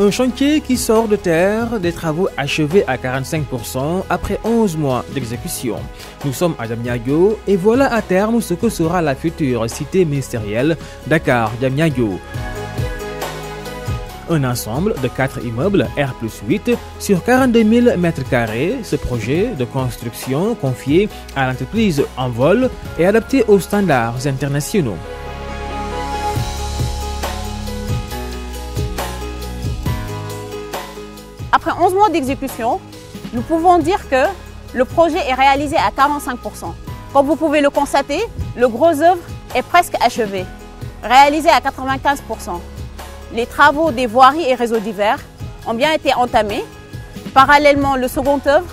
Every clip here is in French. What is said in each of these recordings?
Un chantier qui sort de terre, des travaux achevés à 45% après 11 mois d'exécution. Nous sommes à Diamniadio et voilà à terme ce que sera la future cité ministérielle Dakar-Diamniadio. Un ensemble de 4 immeubles R+8 sur 42 000 m². Ce projet de construction confié à l'entreprise Envol est adapté aux standards internationaux. Après 11 mois d'exécution, nous pouvons dire que le projet est réalisé à 45%. Comme vous pouvez le constater, le gros œuvre est presque achevé, réalisé à 95%. Les travaux des voiries et réseaux divers ont bien été entamés. Parallèlement, le second œuvre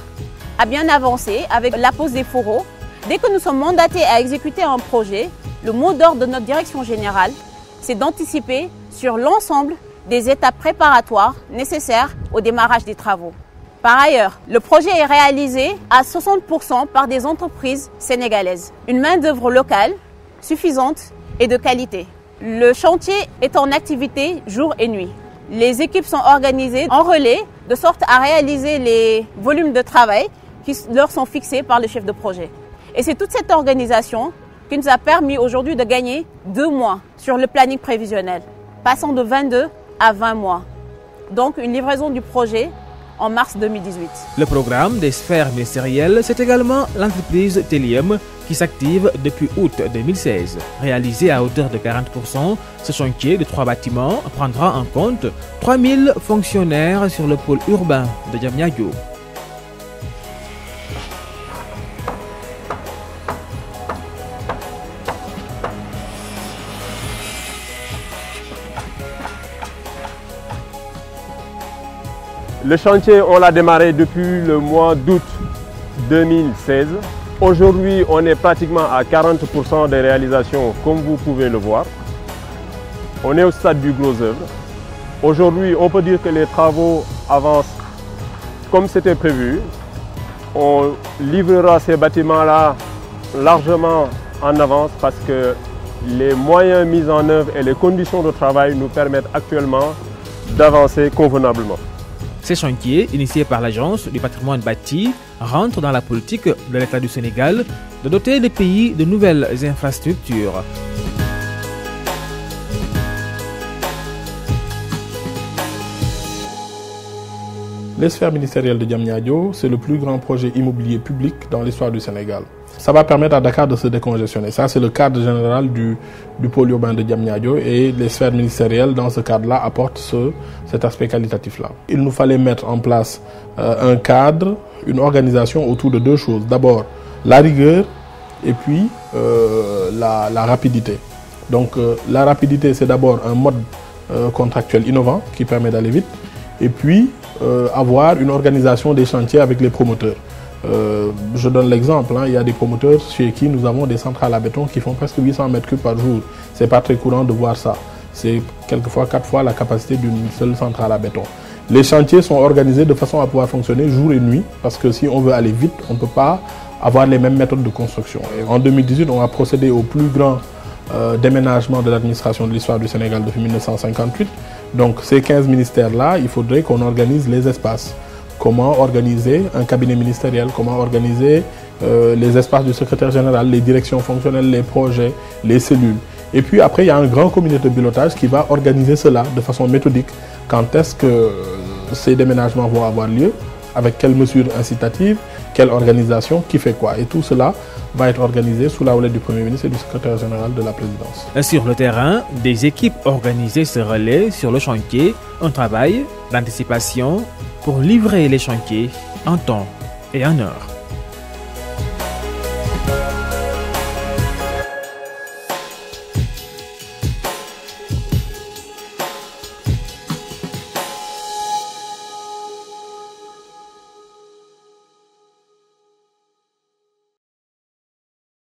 a bien avancé avec la pose des fourreaux. Dès que nous sommes mandatés à exécuter un projet, le mot d'ordre de notre direction générale, c'est d'anticiper sur l'ensemble des étapes préparatoires nécessaires au démarrage des travaux. Par ailleurs, le projet est réalisé à 60% par des entreprises sénégalaises. Une main-d'œuvre locale suffisante et de qualité. Le chantier est en activité jour et nuit. Les équipes sont organisées en relais de sorte à réaliser les volumes de travail qui leur sont fixés par le chef de projet. Et c'est toute cette organisation qui nous a permis aujourd'hui de gagner 2 mois sur le planning prévisionnel, passant de 22 à 20 mois. Donc une livraison du projet en mars 2018. Le programme des sphères ministérielles, c'est également l'entreprise Telium qui s'active depuis août 2016. Réalisé à hauteur de 40%, ce chantier de 3 bâtiments prendra en compte 3000 fonctionnaires sur le pôle urbain de Diamniadio. Le chantier, on l'a démarré depuis le mois d'août 2016. Aujourd'hui, on est pratiquement à 40% des réalisations, comme vous pouvez le voir. On est au stade du gros œuvre. Aujourd'hui, on peut dire que les travaux avancent comme c'était prévu. On livrera ces bâtiments-là largement en avance parce que les moyens mis en œuvre et les conditions de travail nous permettent actuellement d'avancer convenablement. Ces chantiers, initiés par l'Agence du patrimoine bâti, rentrent dans la politique de l'État du Sénégal de doter le pays de nouvelles infrastructures. Les sphères ministérielles de Diamniadio, c'est le plus grand projet immobilier public dans l'histoire du Sénégal. Ça va permettre à Dakar de se décongestionner. Ça, c'est le cadre général du pôle urbain de Diamniadio et les sphères ministérielles, dans ce cadre-là, apportent cet aspect qualitatif-là. Il nous fallait mettre en place un cadre, une organisation autour de 2 choses. D'abord, la rigueur et puis la rapidité. Donc, la rapidité, c'est d'abord un mode contractuel innovant qui permet d'aller vite. Et puis, avoir une organisation des chantiers avec les promoteurs. Je donne l'exemple, il y a des promoteurs chez qui nous avons des centrales à béton qui font presque 800 m3 par jour. Ce n'est pas très courant de voir ça. C'est quelquefois 4 fois la capacité d'une seule centrale à béton. Les chantiers sont organisés de façon à pouvoir fonctionner jour et nuit parce que si on veut aller vite, on ne peut pas avoir les mêmes méthodes de construction. Et en 2018, on a procédé au plus grand déménagement de l'administration de l'histoire du Sénégal depuis 1958. Donc ces 15 ministères-là, il faudrait qu'on organise les espaces. Comment organiser un cabinet ministériel, comment organiser les espaces du secrétaire général, les directions fonctionnelles, les projets, les cellules. Et puis après, il y a un grand comité de pilotage qui va organiser cela de façon méthodique. Quand est-ce que ces déménagements vont avoir lieu, avec quelles mesures incitatives, quelle organisation, qui fait quoi. Et tout cela va être organisé sous la houlette du Premier ministre et du secrétaire général de la présidence. Sur le terrain, des équipes organisées se relaient sur le chantier, un travail d'anticipation pour livrer les chantiers en temps et en heure.